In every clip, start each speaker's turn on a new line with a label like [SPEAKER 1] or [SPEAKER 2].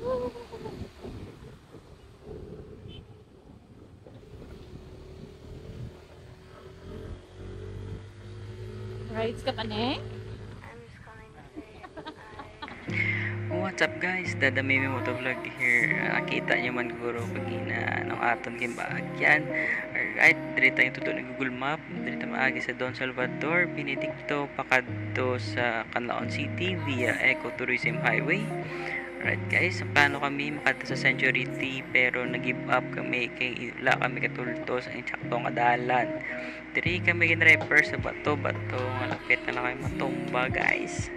[SPEAKER 1] Rides ka pa ne?
[SPEAKER 2] What's up guys? Dadami mo to vlog here. Nakita nyo man guro pagina ng aton kimbaagyan. Alright, diri tayo tuto ng Google Map. Diri tayo maagi sa Don Salvador, Benedicto, pakadto sa Canlaon City via Ecotourism Highway. Alright guys, plano kami makadto sa Century T pero nag-give up kami kay wala kami katulto sa insaktong kadalan. Diri kami ginreper sa bato-bato nga lapit na kami matumba guys.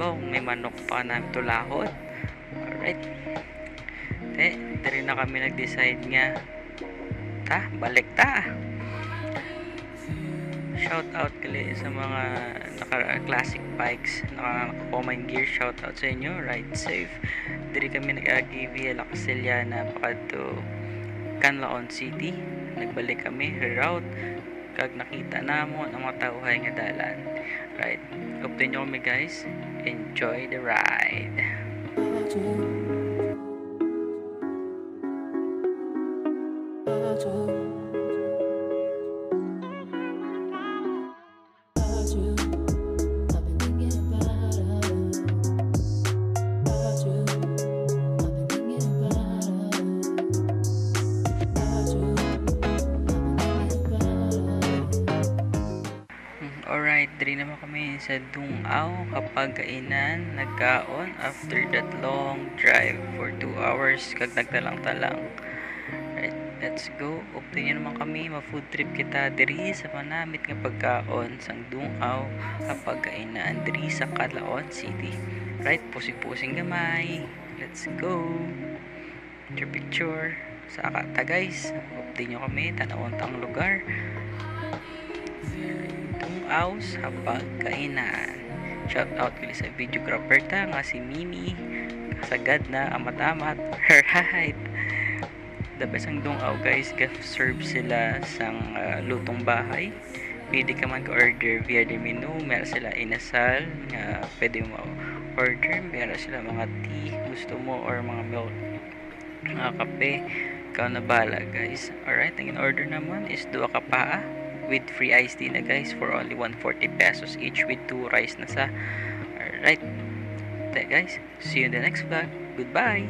[SPEAKER 2] Bong, may manok pa namin tulahod. Alright. Diri na kami nag-decide nga. Balik ta. Shout out kali sa mga naka-classic bikes, naka-common gear. Shout out sa inyo. Ride safe. Diri kami nag-agi via La Casillana pakadto Canlaon City. Nagbalik kami reroute kag nakita namo ang mga tawhay nga dalan. Right. Update nyo kami guys. Enjoy the ride. Alright, diri naman kami sa Dungaw kapag kainan, nagkaon after that long drive for 2 hours kag nagtalang-talang. Right, let's go. Update nyo naman kami, ma-food trip kita diri sa manamit nga pagkaon sang Dungaw kapag kainan diri sa Canlaon City. Right, pusing-pusing gamay. Let's go. Picture sa akata guys. Update nyo kami, tanawon tang lugar. Dungaw sa pagkainan. Shout out kili sa videographer ta nga si Mimi kasagad na amat-amat. Right, the best ang Dungaw guys, serve sila sang lutong bahay. Pwede ka man ka-order via the menu. Meron sila inasal nga pwede mo order. Meron sila mga tea gusto mo or mga milk, mga kape, ikaw na bala guys. Alright, ang in-order naman is 2 ka paa with free iced tea na guys for only 140 pesos each with 2 rice na sa. Alright, guys, see you in the next vlog. Goodbye.